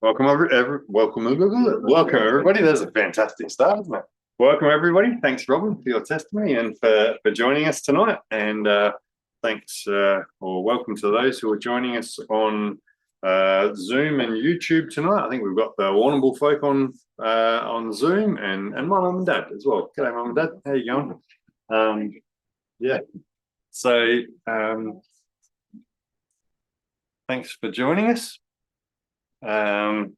Welcome everybody. That's a fantastic start, isn't it? Welcome everybody. Thanks, Robin, for your testimony and for joining us tonight. And thanks or welcome to those who are joining us on Zoom and YouTube tonight. I think we've got the Warrnambool folk on Zoom and my mum and dad as well. G'day, mum and dad. How you going? Yeah. So thanks for joining us. We're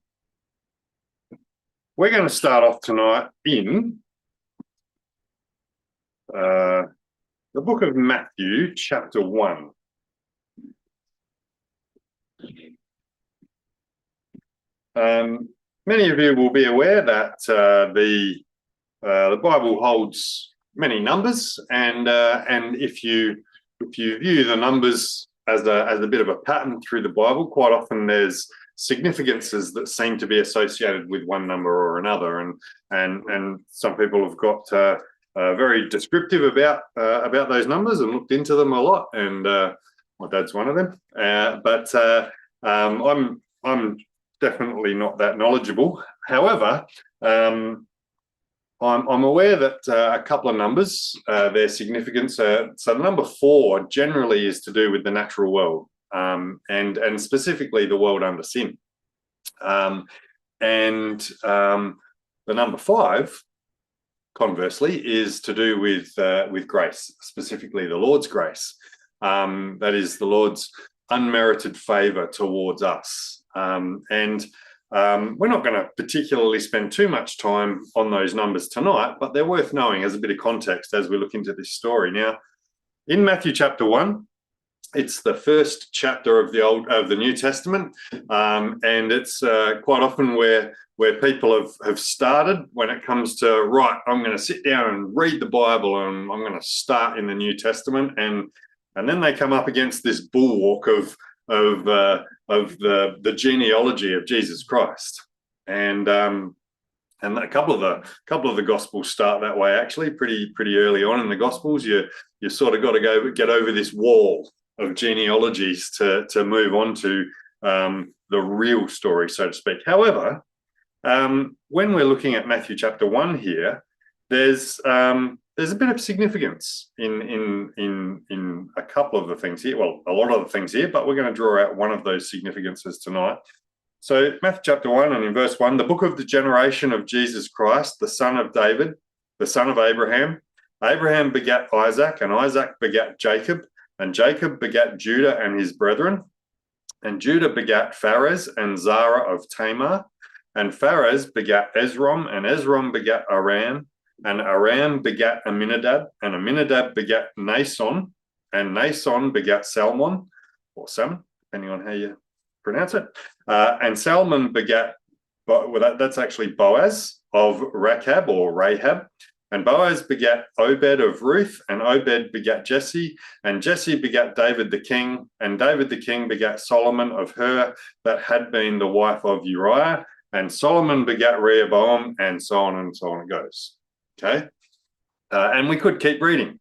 going to start off tonight in the book of Matthew, chapter 1. Many of you will be aware that the Bible holds many numbers, and if you view the numbers as a bit of a pattern through the Bible, quite often there's significances that seem to be associated with one number or another, and some people have got very descriptive about those numbers and looked into them a lot, and my dad's one of them. But I'm definitely not that knowledgeable. However, I'm aware that a couple of numbers, their significance. So the number 4 generally is to do with the natural world. And specifically the world under sin. The number 5, conversely, is to do with grace, specifically the Lord's grace. That is the Lord's unmerited favour towards us. We're not going to particularly spend too much time on those numbers tonight, but they're worth knowing as a bit of context as we look into this story. Now, in Matthew chapter 1, it's the first chapter of the New Testament, and it's quite often where people have started when it comes to, right, I'm going to sit down and read the Bible, and I'm going to start in the New Testament, and then they come up against this bulwark of the genealogy of Jesus Christ, and a couple of the Gospels start that way. Actually, pretty early on in the Gospels, you sort of got to get over this wall of genealogies to move on to the real story, so to speak. However, when we're looking at Matthew chapter 1 here, there's a bit of significance in a couple of the things here. Well, a lot of the things here, but we're going to draw out one of those significances tonight. So Matthew chapter 1, and in verse 1, the book of the generation of Jesus Christ, the son of David, the son of Abraham. Abraham begat Isaac, and Isaac begat Jacob, and Jacob begat Judah and his brethren, and Judah begat Phares and Zara of Tamar, and Phares begat Ezrom, and Ezrom begat Aram, and Aram begat Aminadab, and Aminadab begat Nason, and Nason begat Salmon, or Salmon, depending on how you pronounce it, and Salmon begat, that's actually Boaz of Rachab or Rahab, and Boaz begat Obed of Ruth, and Obed begat Jesse, and Jesse begat David the king, and David the king begat Solomon of her that had been the wife of Uriah, and Solomon begat Rehoboam, and so on it goes. Okay, and we could keep reading.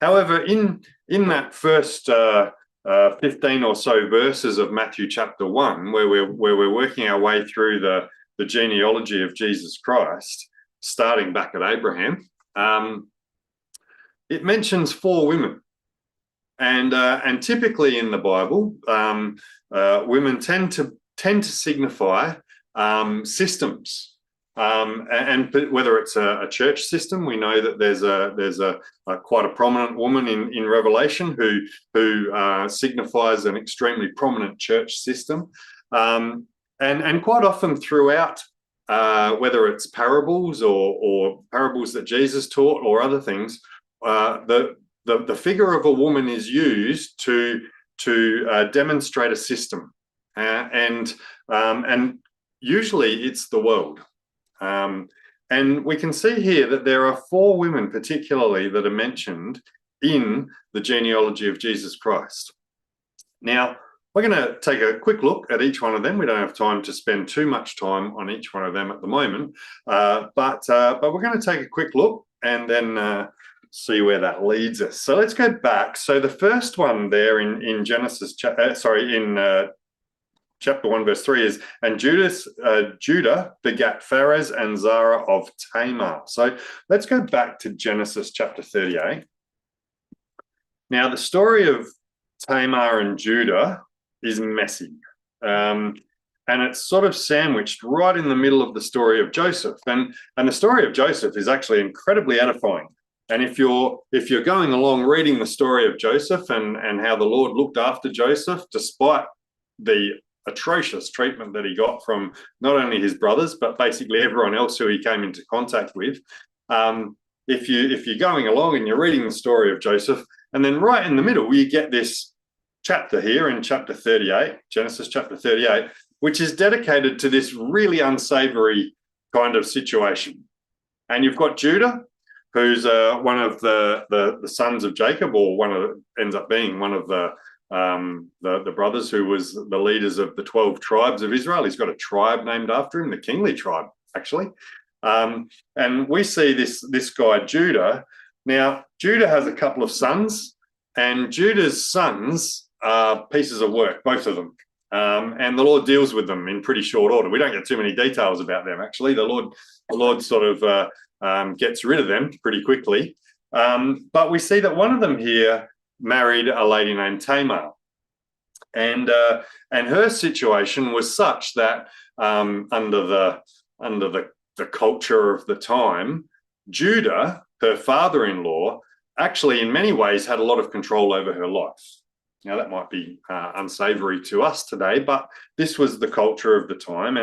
However, in that first 15 or so verses of Matthew chapter 1, where we're working our way through the genealogy of Jesus Christ, starting back at Abraham, it mentions 4 women, and typically in the Bible, women tend to signify systems, and whether it's a church system, we know that there's a quite a prominent woman in Revelation who signifies an extremely prominent church system, and quite often throughout. Whether it's parables or parables that Jesus taught or other things, the figure of a woman is used to demonstrate a system, and usually it's the world. And we can see here that there are 4 women particularly that are mentioned in the genealogy of Jesus Christ. Now, we're going to take a quick look at each one of them. We don't have time to spend too much time on each one of them at the moment, but we're going to take a quick look and then see where that leads us. So let's go back. So the first one there in chapter 1, verse 3 is, and Judah begat Pharez and Zara of Tamar. So let's go back to Genesis chapter 38. Now, the story of Tamar and Judah is messy. And it's sort of sandwiched right in the middle of the story of Joseph. And the story of Joseph is actually incredibly edifying. And if you're going along reading the story of Joseph and how the Lord looked after Joseph, despite the atrocious treatment that he got from not only his brothers, but basically everyone else who he came into contact with, if you're going along and you're reading the story of Joseph, and then right in the middle, you get this chapter here in chapter 38, Genesis chapter 38, which is dedicated to this really unsavory kind of situation. And you've got Judah, who's one of the sons of Jacob, or ends up being one of the brothers who was the leaders of the 12 tribes of Israel. He's got a tribe named after him, the kingly tribe, actually. And we see this guy, Judah. Now, Judah has a couple of sons, and Judah's sons are pieces of work, both of them. And the Lord deals with them in pretty short order. We don't get too many details about them, actually. The Lord sort of gets rid of them pretty quickly. But we see that one of them here married a lady named Tamar. And her situation was such that under the culture of the time, Judah, her father-in-law, actually in many ways had a lot of control over her life. Now, that might be unsavory to us today, but this was the culture of the time,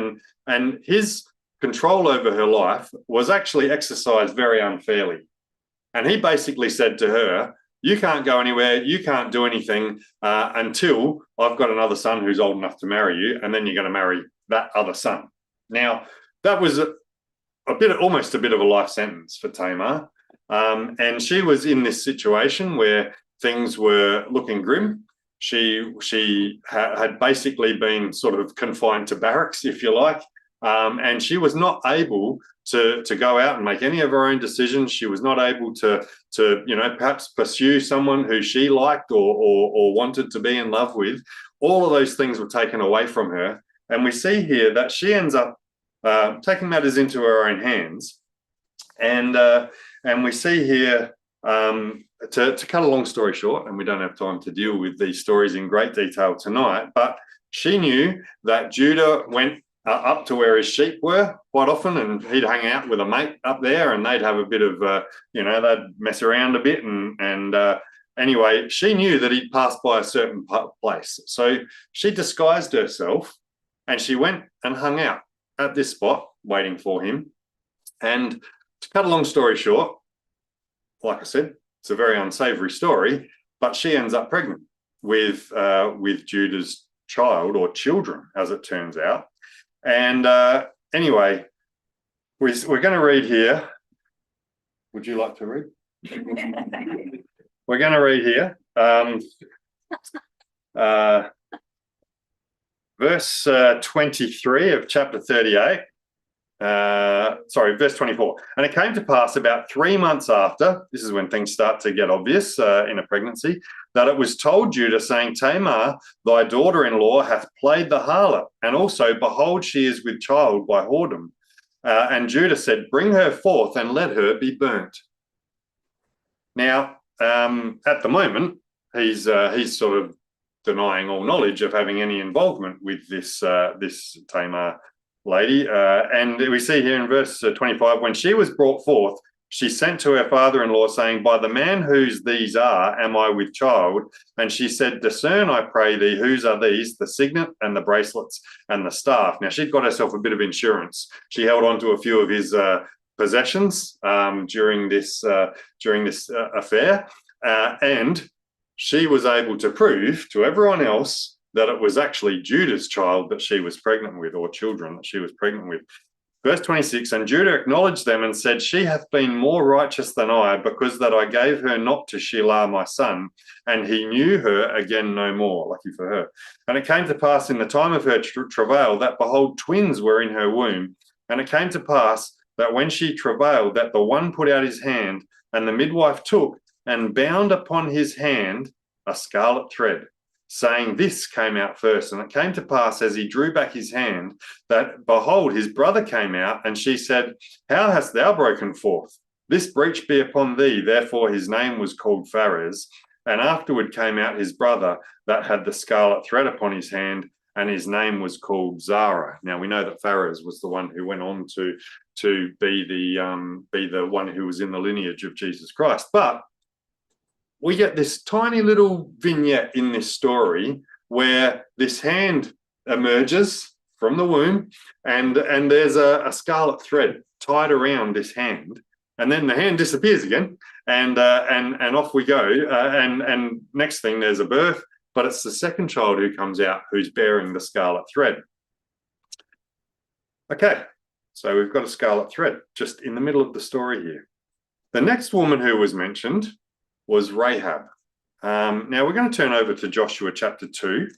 and his control over her life was actually exercised very unfairly. And he basically said to her, you can't go anywhere, you can't do anything until I've got another son who's old enough to marry you, and then you're going to marry that other son. Now, that was almost a bit of a life sentence for Tamar. And she was in this situation where things were looking grim. She had basically been sort of confined to barracks, if you like, and she was not able to go out and make any of her own decisions. She was not able to perhaps pursue someone who she liked or wanted to be in love with. All of those things were taken away from her, and we see here that she ends up taking matters into her own hands, and we see here. To cut a long story short, and we don't have time to deal with these stories in great detail tonight, but she knew that Judah went up to where his sheep were quite often, and he'd hang out with a mate up there, and they'd have a bit of, they'd mess around a bit, and anyway, she knew that he'd passed by a certain place. So she disguised herself, and she went and hung out at this spot, waiting for him. And to cut a long story short, like I said, it's a very unsavory story, but she ends up pregnant with Judah's child, or children, as it turns out. And anyway, we're going to read here. Would you like to read? We're going to read here. Verse 23 of chapter 38. Verse 24. And it came to pass about 3 months after, this is when things start to get obvious in a pregnancy, that it was told Judah, saying, Tamar, thy daughter-in-law, hath played the harlot, and also, behold, she is with child by whoredom. And Judah said, bring her forth and let her be burnt. Now, at the moment, he's sort of denying all knowledge of having any involvement with this Tamar lady. And we see here in verse 25, when she was brought forth, she sent to her father-in-law, saying, by the man whose these are, am I with child? And she said, discern, I pray thee, whose are these, the signet and the bracelets and the staff. Now, she'd got herself a bit of insurance. She held on to a few of his possessions during this affair, and she was able to prove to everyone else that it was actually Judah's child that she was pregnant with, or children that she was pregnant with. Verse 26, and Judah acknowledged them and said, she hath been more righteous than I, because that I gave her not to Shelah my son, and he knew her again no more. Lucky for her. And it came to pass in the time of her travail that, behold, twins were in her womb. And it came to pass that when she travailed, that the one put out his hand, and the midwife took and bound upon his hand a scarlet thread, saying, this came out first. And it came to pass, as he drew back his hand, that, behold, his brother came out, and she said, how hast thou broken forth? This breach be upon thee. Therefore his name was called Phares. And afterward came out his brother that had the scarlet thread upon his hand, and his name was called Zara. Now we know that Phares was the one who went on to be the one who was in the lineage of Jesus Christ. But we get this tiny little vignette in this story where this hand emerges from the womb, and there's a scarlet thread tied around this hand, and then the hand disappears again, and off we go. And next thing, there's a birth, but it's the second child who comes out who's bearing the scarlet thread. Okay, so we've got a scarlet thread just in the middle of the story here. The next woman who was mentioned was Rahab. Now we're going to turn over to Joshua chapter 2.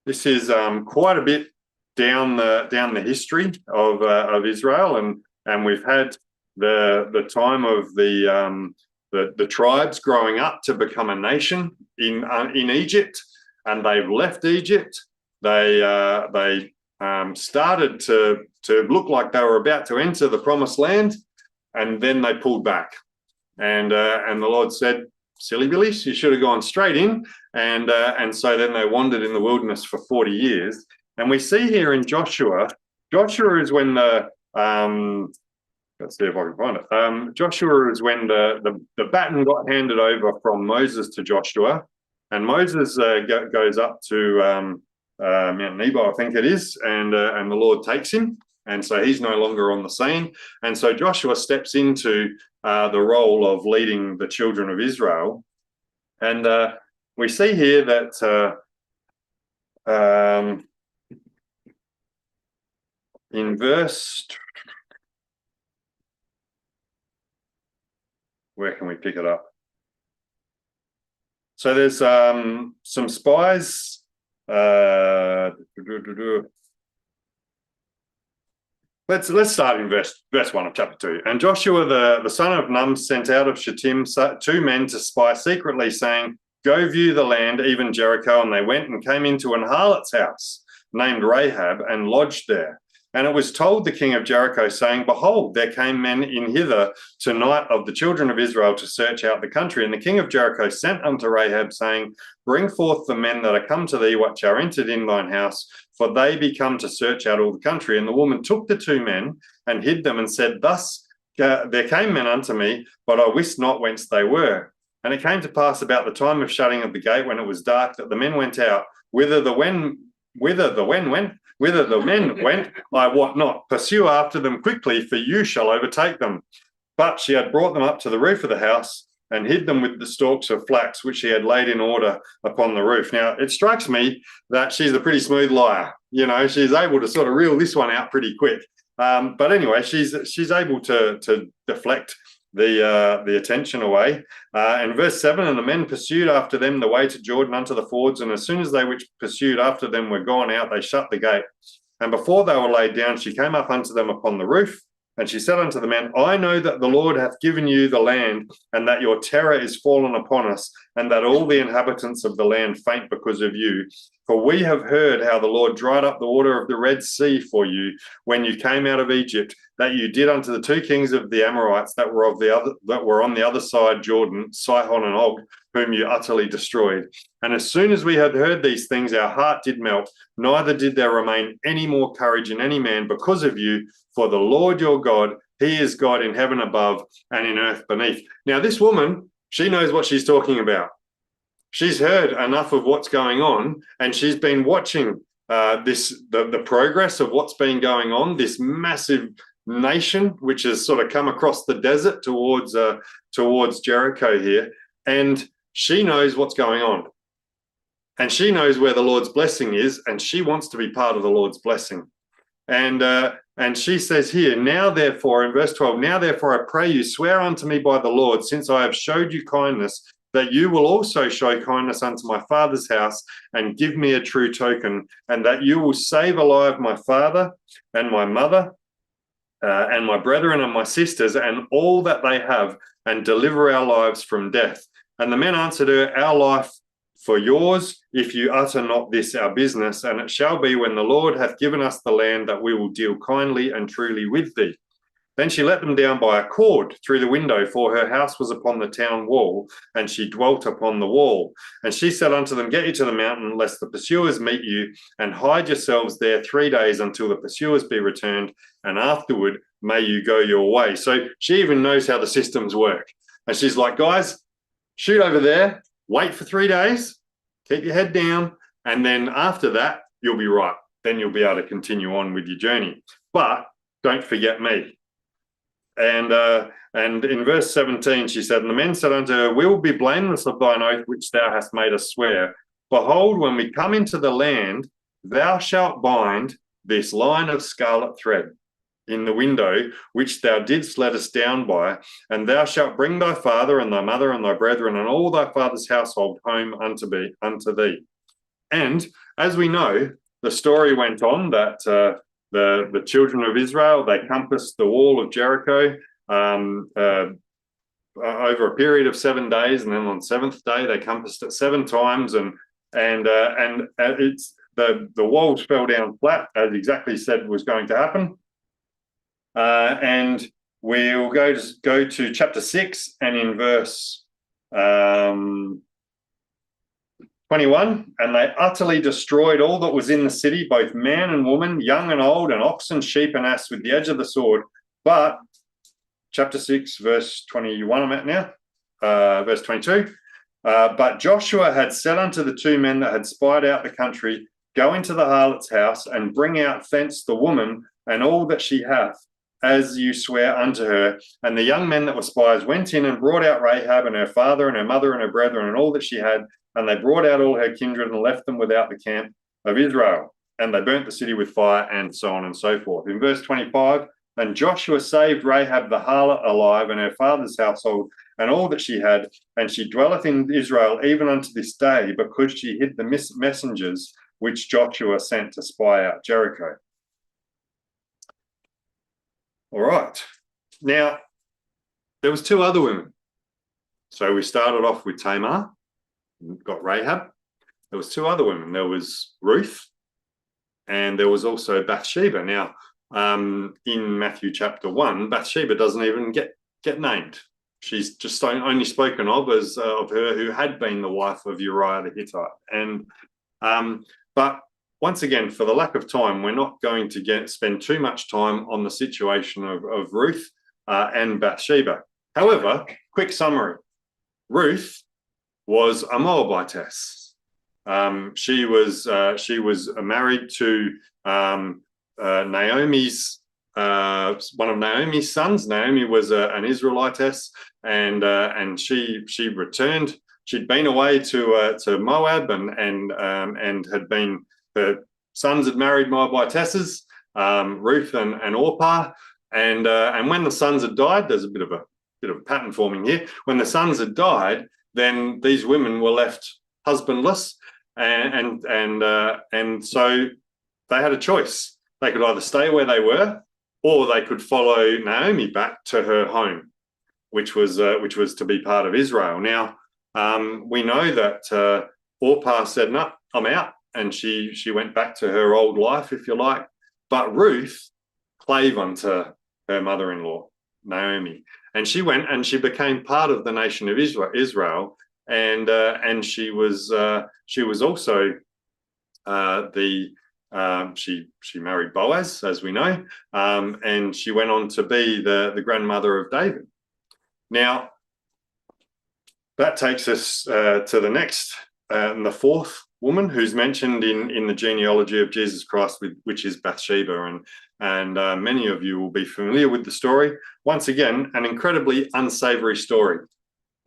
This is quite a bit down the history of Israel, and we've had the time of the tribes growing up to become a nation in Egypt, and they've left Egypt. They started to look like they were about to enter the promised land, and then they pulled back. And the Lord said, silly billies, you should have gone straight in. And so then they wandered in the wilderness for 40 years. And we see here in Joshua is when let's see if I can find it. Joshua is when the baton got handed over from Moses to Joshua. And Moses goes up to Mount Nebo, I think it is, and the Lord takes him. And so he's no longer on the scene. And so Joshua steps into the role of leading the children of Israel. And we see here that in verse, where can we pick it up? So there's some spies. Let's start in verse 1 of chapter 2. And Joshua the son of Nun sent out of Shittim 2 men to spy secretly, saying, go view the land, even Jericho. And they went and came into an harlot's house named Rahab, and lodged there. And it was told the king of Jericho, saying, behold, there came men in hither tonight of the children of Israel to search out the country. And the king of Jericho sent unto Rahab, saying, bring forth the men that are come to thee, which are entered in thine house, for they be come to search out all the country. And the woman took the 2 men and hid them, and said, thus there came men unto me, but I wist not whence they were. And it came to pass about the time of shutting of the gate, when it was dark, that the men went out. Whither the men went, I wot not. Pursue after them quickly, for you shall overtake them. But she had brought them up to the roof of the house, and hid them with the stalks of flax, which she had laid in order upon the roof. Now, it strikes me that she's a pretty smooth liar. You know, she's able to sort of reel this one out pretty quick. But anyway, she's able to deflect the attention away. In verse 7, and the men pursued after them the way to Jordan unto the fords, and as soon as they which pursued after them were gone out, they shut the gate. And before they were laid down, she came up unto them upon the roof, and she said unto the men, I know that the Lord hath given you the land, and that your terror is fallen upon us, and that all the inhabitants of the land faint because of you. For we have heard how the Lord dried up the water of the Red Sea for you when you came out of Egypt, that you did unto the 2 kings of the Amorites that were on the other side Jordan, Sihon and Og, whom you utterly destroyed. And as soon as we had heard these things, our heart did melt, neither did there remain any more courage in any man because of you. For the Lord your God, he is God in heaven above and in earth beneath. Now, this woman, she knows what she's talking about. She's heard enough of what's going on, and she's been watching the progress of what's been going on, this massive nation which has sort of come across the desert towards Jericho here, and she knows what's going on. And she knows where the Lord's blessing is, and she wants to be part of the Lord's blessing. And she says here, now therefore, in verse 12, now therefore I pray you, swear unto me by the Lord, since I have showed you kindness, that you will also show kindness unto my father's house, and give me a true token, and that you will save alive my father and my mother, and my brethren and my sisters, and all that they have, and deliver our lives from death. And the men answered her, our life for yours, if you utter not this our business. And it shall be, when the Lord hath given us the land, that we will deal kindly and truly with thee. Then she let them down by a cord through the window, for her house was upon the town wall, and she dwelt upon the wall. And she said unto them, Get you to the mountain, lest the pursuers meet you, and hide yourselves there 3 days until the pursuers be returned, and afterward may you go your way. So she even knows how the systems work. And she's like, guys, shoot over there, wait for 3 days, keep your head down, and then after that, you'll be right. Then you'll be able to continue on with your journey. But don't forget me. And in verse 17, she said, And the men said unto her, We will be blameless of thine oath which thou hast made us swear. Behold, when we come into the land, thou shalt bind this line of scarlet thread in the window which thou didst let us down by, and thou shalt bring thy father and thy mother and thy brethren and all thy father's household home unto thee. And as we know, the story went on that the children of Israel, they compassed the wall of Jericho over a period of 7 days, and then on the seventh day they compassed it 7 times, and it's the walls fell down flat, as exactly said was going to happen. And we'll go to chapter 6, and in verse 21, and they utterly destroyed all that was in the city, both man and woman, young and old, and oxen, sheep, and ass, with the edge of the sword. But, chapter 6, verse 21, I'm at now, verse 22. But Joshua had said unto the 2 men that had spied out the country, Go into the harlot's house, and bring out thence the woman, and all that she hath, as you swear unto her. And the young men that were spies went in and brought out Rahab and her father and her mother and her brethren and all that she had. And they brought out all her kindred and left them without the camp of Israel. And they burnt the city with fire, and so on and so forth. In verse 25, And Joshua saved Rahab the harlot alive, and her father's household, and all that she had. And she dwelleth in Israel even unto this day, because she hid the messengers which Joshua sent to spy out Jericho. All right. Now, there was 2 other women. So we started off with Tamar, got Rahab. There was 2 other women. There was Ruth, and there was also Bathsheba. Now, in Matthew chapter 1, Bathsheba doesn't even get named. She's just only spoken of as of her who had been the wife of Uriah the Hittite. And but once again, for the lack of time, we're not going to spend too much time on the situation of Ruth and Bathsheba. However, quick summary: Ruth was a Moabitess. She was married to Naomi's one of Naomi's sons. Naomi was an Israelitess, and she returned. She'd been away to Moab, and had been, her sons had married Moabitesses, Ruth and Orpah, and when the sons had died, there's a bit of a pattern forming here. When the sons had died, then these women were left husbandless, and so they had a choice. They could either stay where they were, or they could follow Naomi back to her home, which was to be part of Israel. Now, we know that Orpah said, "No, I'm out," and she went back to her old life, if you like. But Ruth clave unto her mother-in-law, Naomi, and she went and she became part of the nation of Israel, and she was also she married Boaz, as we know, and she went on to be the grandmother of David. Now, that takes us to the next, the 4th woman who's mentioned in the genealogy of Jesus Christ, which is Bathsheba, and many of you will be familiar with the story. Once again, an incredibly unsavory story.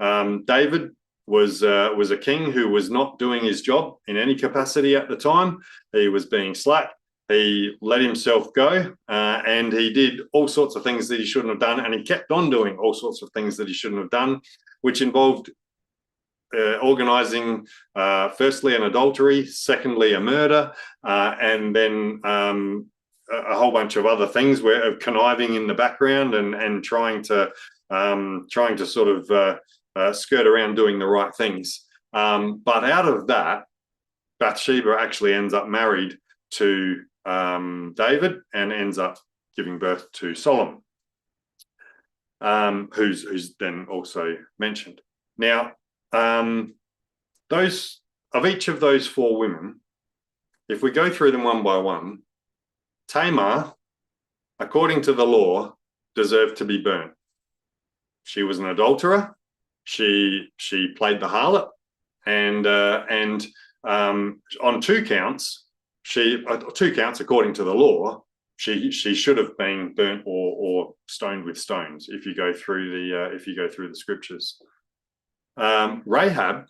David was a king who was not doing his job in any capacity at the time. He was being slack. He let himself go, and he did all sorts of things that he shouldn't have done, and he kept on doing all sorts of things that he shouldn't have done, which involved organising, firstly, an adultery, secondly, a murder, and then a whole bunch of other things, where conniving in the background and trying to sort of skirt around doing the right things. But out of that, Bathsheba actually ends up married to David and ends up giving birth to Solomon, who's then also mentioned. Now, those of each of those four women, if we go through them one by one, Tamar, according to the law, deserved to be burnt. She was an adulterer. She played the harlot, and on two counts according to the law, she should have been burnt or stoned with stones. If you go through the scriptures, Rahab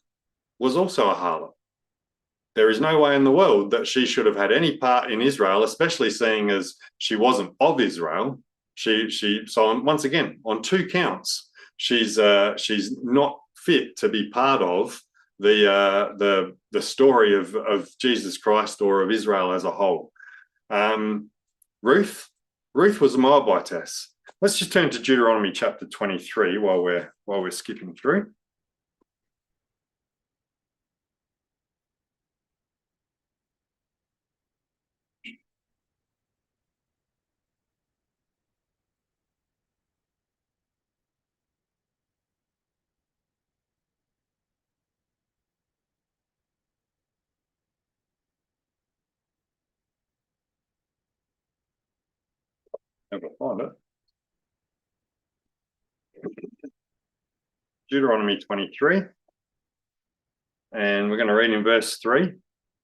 was also a harlot. There is no way in the world that she should have had any part in Israel, especially seeing as she wasn't of Israel. So once again, on two counts, she's not fit to be part of the story of Jesus Christ or of Israel as a whole. Ruth was a Moabitess. Let's just turn to Deuteronomy chapter 23 while we're skipping through. Never find it. Deuteronomy 23, and we're going to read in verse 3.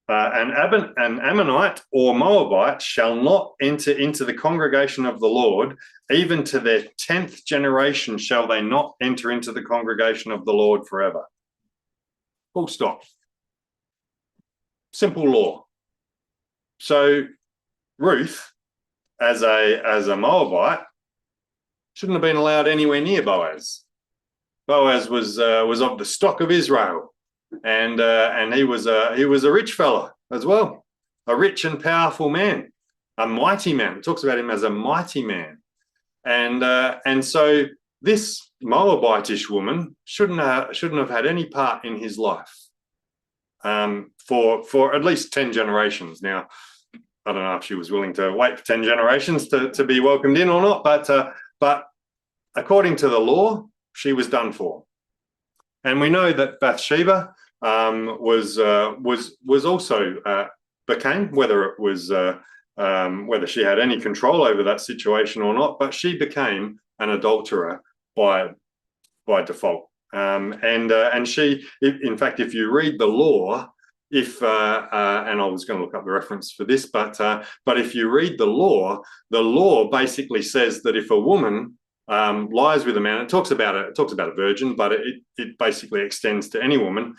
An Ammonite or Moabite shall not enter into the congregation of the Lord, even to their 10th generation shall they not enter into the congregation of the Lord forever. Full stop. Simple law. So Ruth, as a Moabite, shouldn't have been allowed anywhere near Boaz. Boaz was of the stock of Israel, and he was a rich fella as well, a rich and powerful man, a mighty man. It talks about him as a mighty man, and so this Moabitish woman shouldn't have had any part in his life for at least 10 generations. Now, I don't know if she was willing to wait for 10 generations to be welcomed in or not, but according to the law, she was done for. And we know that Bathsheba was also became, whether it was whether she had any control over that situation or not, but she became an adulterer by default. And she, in fact, if you read the law, and I was going to look up the reference for this, but if you read the law basically says that if a woman lies with a man, it talks about a virgin, but it basically extends to any woman.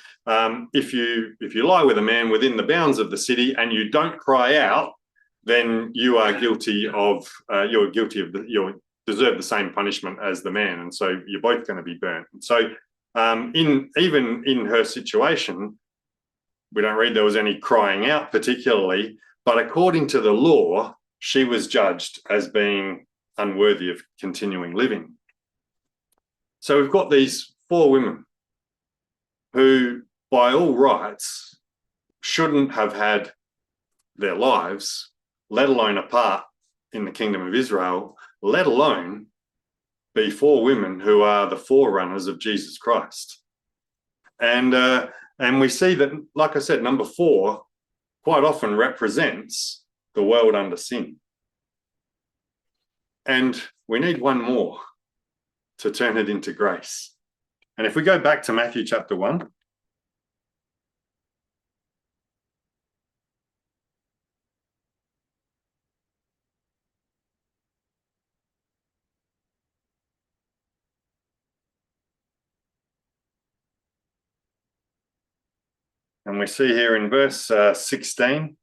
If you lie with a man within the bounds of the city and you don't cry out, then you are guilty of you deserve the same punishment as the man, and so you're both going to be burnt. So even in her situation, we don't read there was any crying out particularly, but according to the law, she was judged as being unworthy of continuing living. So we've got these four women who, by all rights, shouldn't have had their lives, let alone a part in the kingdom of Israel, let alone be four women who are the forerunners of Jesus Christ. And we see that, like I said, number 4 quite often represents the world under sin. And we need one more to turn it into grace. And if we go back to Matthew chapter 1, and we see here in verse 16,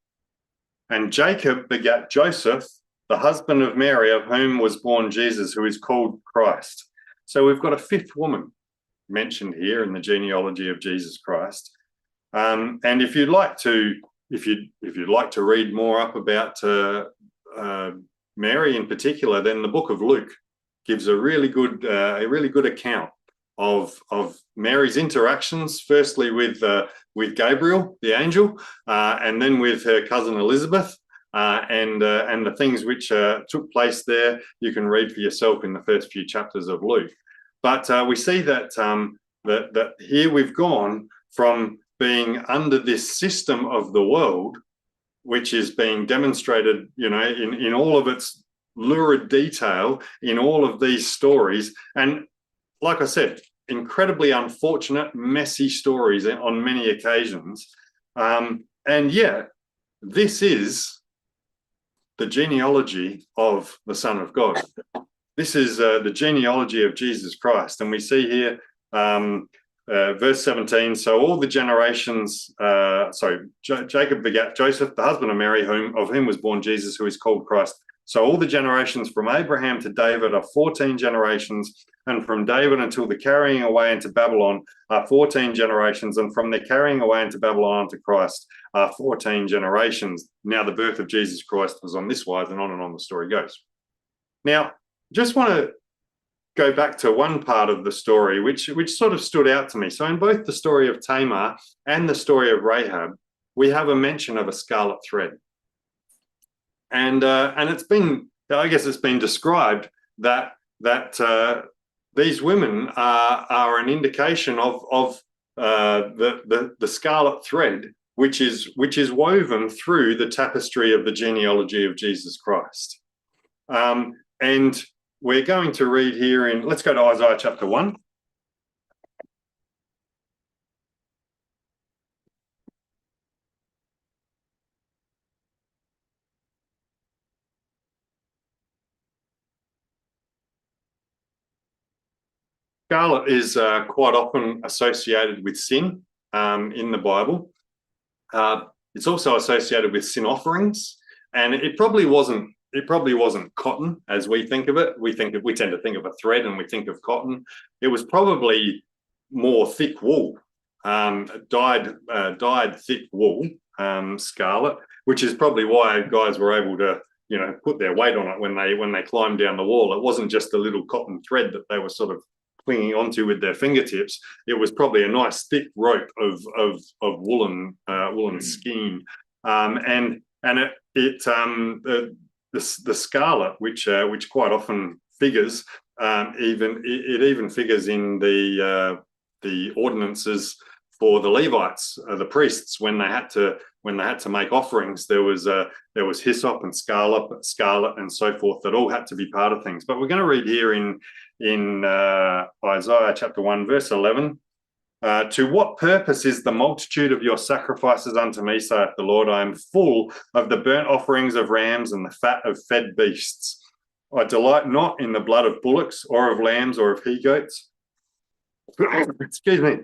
and Jacob begat Joseph, the husband of Mary, of whom was born Jesus, who is called Christ. So we've got a 5th woman mentioned here in the genealogy of Jesus Christ. And if you'd like to read more up about Mary in particular, then the book of Luke gives a really good account of Mary's interactions, firstly with Gabriel, the angel, and then with her cousin Elizabeth, and the things which took place there. You can read for yourself in the first few chapters of Luke. But we see that that here we've gone from being under this system of the world, which is being demonstrated, in all of its lurid detail in all of these stories. And like I said, incredibly unfortunate, messy stories on many occasions. And yet, this is the genealogy of the Son of God. This is the genealogy of Jesus Christ. And we see here, verse 17, so all the generations, Jacob begat Joseph, the husband of Mary, of whom was born Jesus, who is called Christ. So all the generations from Abraham to David are 14 generations, and from David until the carrying away into Babylon are 14 generations, and from the carrying away into Babylon to Christ are 14 generations. Now the birth of Jesus Christ was on this wise, and on the story goes. Now, just want to go back to one part of the story which sort of stood out to me. So in both the story of Tamar and the story of Rahab, we have a mention of a scarlet thread. And it's been, I guess it's been described that these women are an indication of the scarlet thread, which is woven through the tapestry of the genealogy of Jesus Christ. And we're going to read here let's go to Isaiah chapter 1. Scarlet is quite often associated with sin in the Bible. It's also associated with sin offerings, and it probably wasn't cotton as we think of it. We tend to think of a thread and we think of cotton. It was probably more thick wool, dyed thick wool, scarlet, which is probably why guys were able to put their weight on it when they climbed down the wall. It wasn't just a little cotton thread that they were sort of clinging onto with their fingertips. It was probably a nice thick rope of woolen skein, and the scarlet, which quite often figures, even figures in the ordinances for the Levites, the priests, when they had to make offerings. There was hyssop and scarlet and so forth that all had to be part of things. But we're going to read here in Isaiah chapter 1, verse 11. To what purpose is the multitude of your sacrifices unto me, saith the Lord? I am full of the burnt offerings of rams and the fat of fed beasts. I delight not in the blood of bullocks or of lambs or of he-goats. Excuse me.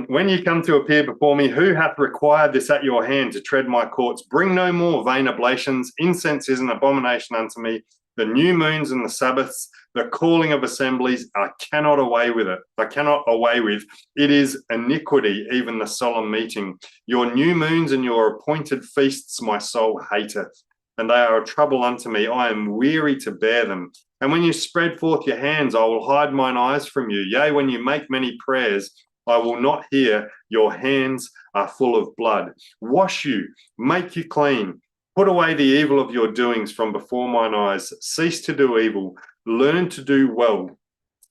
When you come to appear before me, who hath required this at your hand to tread my courts? Bring no more vain oblations. Incense is an abomination unto me. The new moons and the Sabbaths, the calling of assemblies, I cannot away with it. I cannot away with. It is iniquity, even the solemn meeting. Your new moons and your appointed feasts my soul hateth, and they are a trouble unto me. I am weary to bear them. And when you spread forth your hands, I will hide mine eyes from you. Yea, when you make many prayers, I will not hear. Your hands are full of blood. Wash you, make you clean. Put away the evil of your doings from before mine eyes. Cease to do evil. Learn to do well.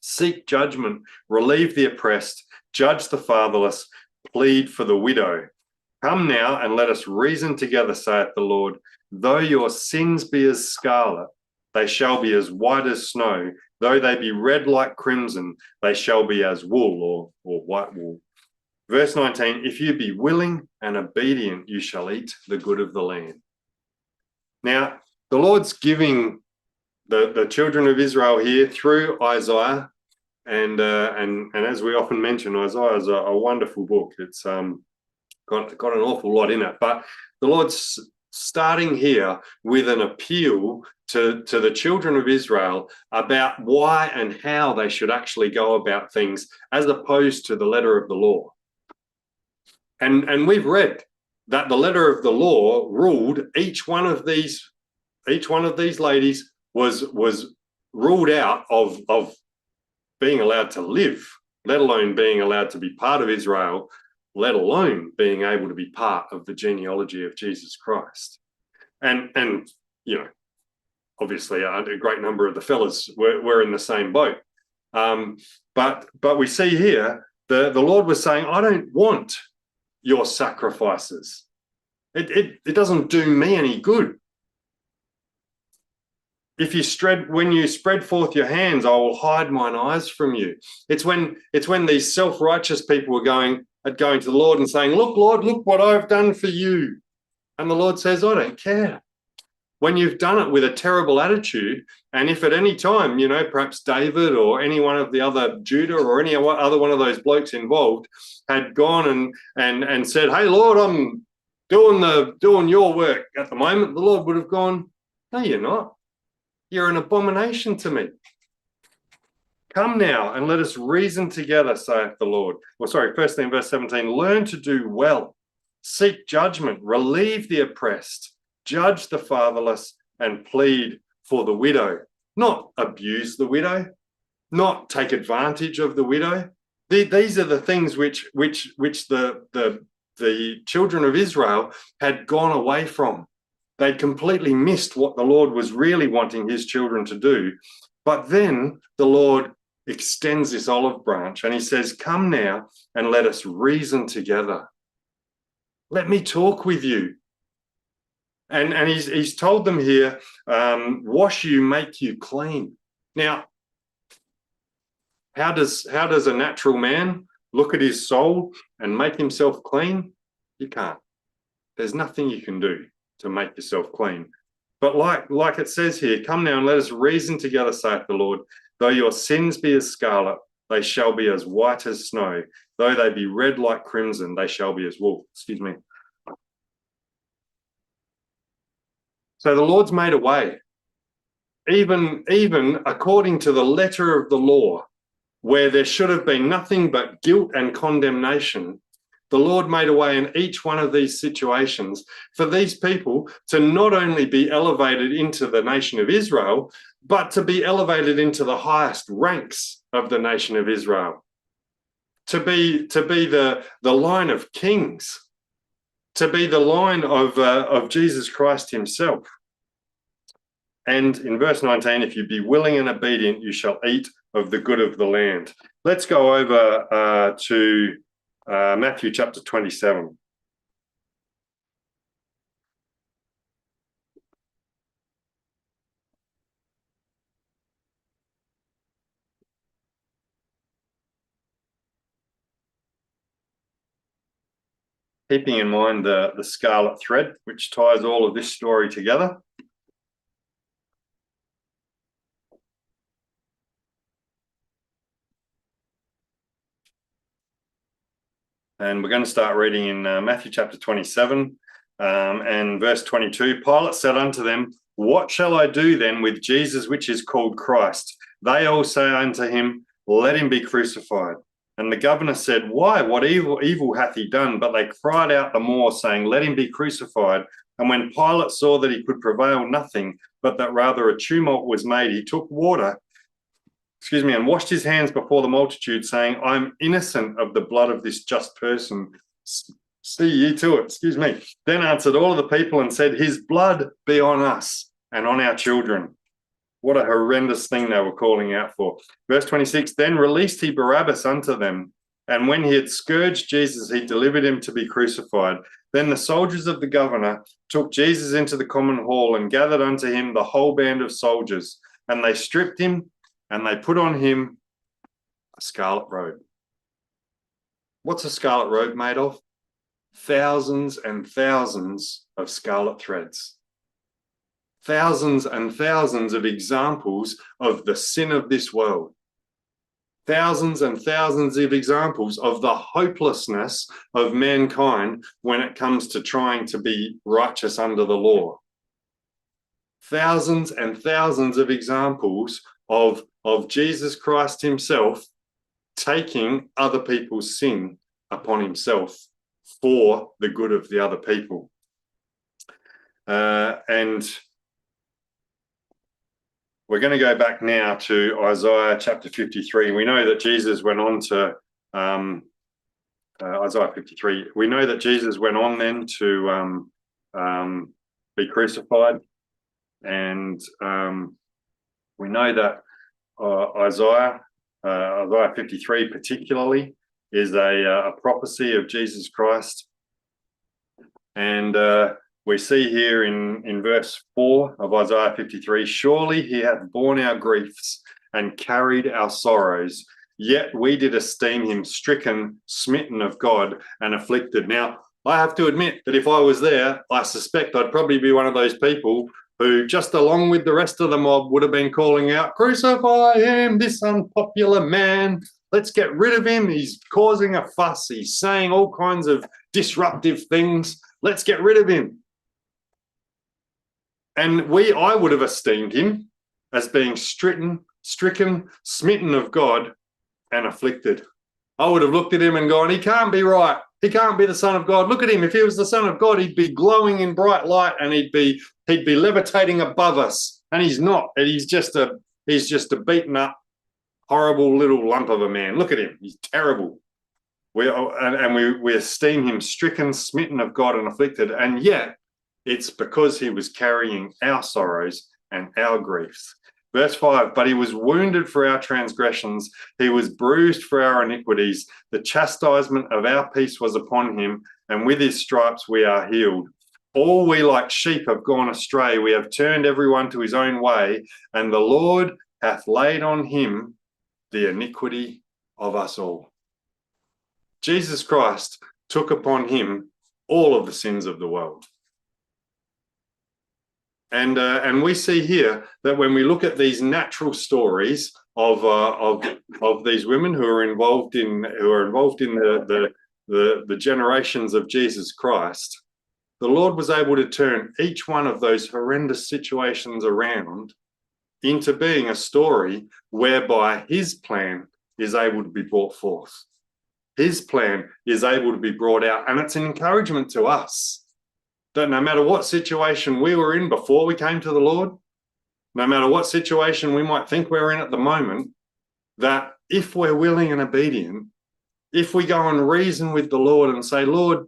Seek judgment. Relieve the oppressed. Judge the fatherless. Plead for the widow. Come now and let us reason together, saith the Lord. Though your sins be as scarlet, they shall be as white as snow. Though they be red like crimson, they shall be as wool or white wool. Verse 19, if you be willing and obedient, you shall eat the good of the land. Now, the Lord's giving the children of Israel here through Isaiah, and as we often mention, Isaiah is a wonderful book. It's got an awful lot in it, but the Lord's starting here with an appeal to the children of Israel about why and how they should actually go about things, as opposed to the letter of the law. And we've read that the letter of the law ruled each one of these ladies was ruled out of being allowed to live let alone being allowed to be part of Israel, let alone being able to be part of the genealogy of Jesus Christ. And you know, obviously a great number of the fellas were in the same boat. But we see here the Lord was saying, I don't want your sacrifices. It doesn't do me any good. When you spread forth your hands, I will hide mine eyes from you. It's when these self-righteous people are going to the Lord and saying, look, Lord, look what I've done for you. And the Lord says, I don't care. When you've done it with a terrible attitude, and if at any time, you know, perhaps David or any one of the other Judah or any other one of those blokes involved had gone and said, hey, Lord, I'm doing your work at the moment, the Lord would have gone, no, you're not. You're an abomination to me. Come now and let us reason together, saith the Lord. Well, sorry, firstly in verse 17, learn to do well, seek judgment, relieve the oppressed, judge the fatherless, and plead for the widow. Not abuse the widow, not take advantage of the widow. These are the things which the children of Israel had gone away from. They'd completely missed what the Lord was really wanting his children to do. But then the Lord extends this olive branch and he says, come now and let us reason together. Let me talk with you. And he's told them here, wash you, make you clean. Now, how does a natural man look at his soul and make himself clean? You can't. There's nothing you can do to make yourself clean. But like it says here, come now and let us reason together, saith the Lord. Though your sins be as scarlet, they shall be as white as snow. Though they be red like crimson, they shall be as wool. Excuse me. So the Lord's made a way, even according to the letter of the law, where there should have been nothing but guilt and condemnation. The Lord made a way in each one of these situations for these people to not only be elevated into the nation of Israel, but to be elevated into the highest ranks of the nation of Israel, to be the line of kings, to be the line of Jesus Christ himself. And in verse 19, if you be willing and obedient, you shall eat of the good of the land. Let's go over to Matthew chapter 27. Keeping in mind the Scarlet Thread, which ties all of this story together. And we're going to start reading in Matthew chapter 27 and verse 22. Pilate said unto them, what shall I do then with Jesus, which is called Christ? They all say unto him, let him be crucified. And the governor said, why? What evil hath he done? But they cried out the more, saying, let him be crucified. And when Pilate saw that he could prevail nothing, but that rather a tumult was made, he took water, and washed his hands before the multitude, saying, I'm innocent of the blood of this just person. See ye to it. Then answered all of the people and said, his blood be on us and on our children. What a horrendous thing they were calling out for. Verse 26, then released he Barabbas unto them. And when he had scourged Jesus, he delivered him to be crucified. Then the soldiers of the governor took Jesus into the common hall and gathered unto him the whole band of soldiers. And they stripped him and they put on him a scarlet robe. What's a scarlet robe made of? Thousands and thousands of scarlet threads. Thousands and thousands of examples of the sin of this world. Thousands and thousands of examples of the hopelessness of mankind when it comes to trying to be righteous under the law. Thousands and thousands of examples of Jesus Christ himself taking other people's sin upon himself for the good of the other people. And we're going to go back now to Isaiah chapter 53. We know that Jesus went on to Isaiah 53. We know that Jesus went on then to be crucified, and we know that Isaiah 53 particularly is a prophecy of Jesus Christ. And we see here in verse 4 of Isaiah 53, surely he hath borne our griefs and carried our sorrows, yet we did esteem him stricken, smitten of God, and afflicted. Now, I have to admit that if I was there, I suspect I'd probably be one of those people who, just along with the rest of the mob, would have been calling out, crucify him, this unpopular man. Let's get rid of him. He's causing a fuss. He's saying all kinds of disruptive things. Let's get rid of him. And I would have esteemed him as being stricken, smitten of God, and afflicted. I would have looked at him and gone, he can't be right. He can't be the Son of God. Look at him. If he was the Son of God, he'd be glowing in bright light, and he'd be levitating above us. And he's not. And he's just a beaten up, horrible little lump of a man. Look at him. He's terrible. We esteem him stricken, smitten of God, and afflicted. And yet it's because he was carrying our sorrows and our griefs. Verse 5, but he was wounded for our transgressions, he was bruised for our iniquities. The chastisement of our peace was upon him, and with his stripes we are healed. All we like sheep have gone astray. We have turned everyone to his own way, and the Lord hath laid on him the iniquity of us all. Jesus Christ took upon him all of the sins of the world. And we see here that when we look at these natural stories of these women who are involved in the generations of Jesus Christ, the Lord was able to turn each one of those horrendous situations around into being a story whereby his plan is able to be brought forth. His plan is able to be brought out, and it's an encouragement to us that no matter what situation we were in before we came to the Lord, no matter what situation we might think we're in at the moment, that if we're willing and obedient, if we go and reason with the Lord and say, Lord,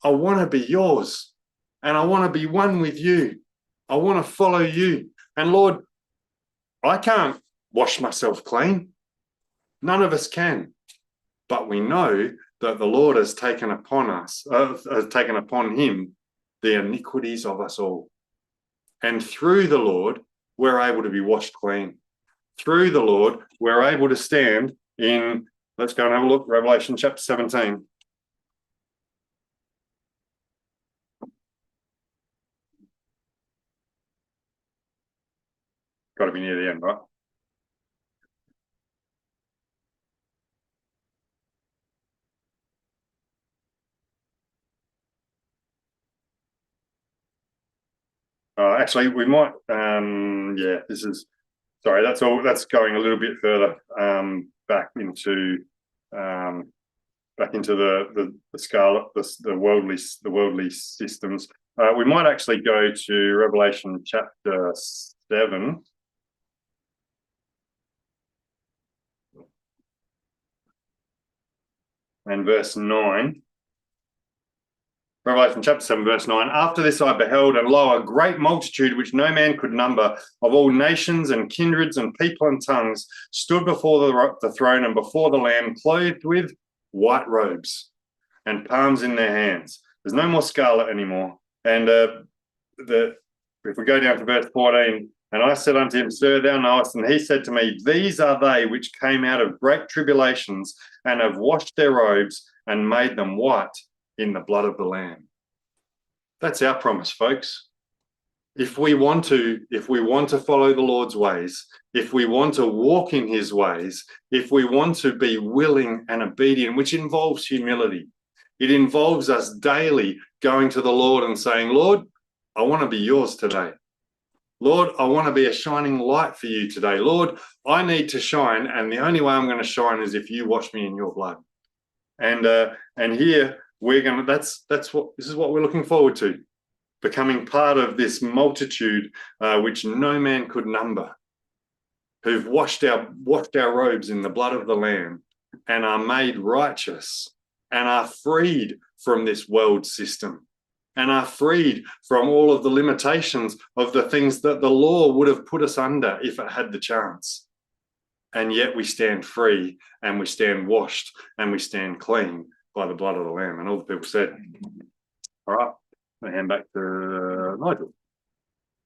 I want to be yours, and I want to be one with you. I want to follow you. And Lord, I can't wash myself clean. None of us can. But we know that the Lord has taken upon him the iniquities of us all. And through the Lord, we're able to be washed clean. Through the Lord, we're able to stand in, let's go and have a look, Revelation chapter 17. Got to be near the end, right? Actually, we might, that's going a little bit further back into the Scarlet, the worldly systems. We might actually go to Revelation chapter 7. And verse 9. Revelation chapter 7, verse 9. After this I beheld, and lo, a great multitude which no man could number, of all nations and kindreds and people and tongues, stood before the throne and before the Lamb, clothed with white robes and palms in their hands. There's no more scarlet anymore. And if we go down to verse 14, and I said unto him, Sir, thou knowest. And he said to me, These are they which came out of great tribulations and have washed their robes and made them white in the blood of the Lamb. That's our promise, folks. If we want to follow the Lord's ways, if we want to walk in his ways, if we want to be willing and obedient, which involves humility, it involves us daily going to the Lord and saying, Lord, I want to be yours today. Lord, I want to be a shining light for you today. Lord, I need to shine, and the only way I'm going to shine is if you wash me in your blood. And here this is what we're looking forward to, becoming part of this multitude which no man could number. who've washed our robes in the blood of the Lamb and are made righteous and are freed from this world system and are freed from all of the limitations of the things that the law would have put us under if it had the chance. And yet we stand free and we stand washed and we stand clean by the blood of the Lamb. And all the people said, all right, I hand back to Nigel.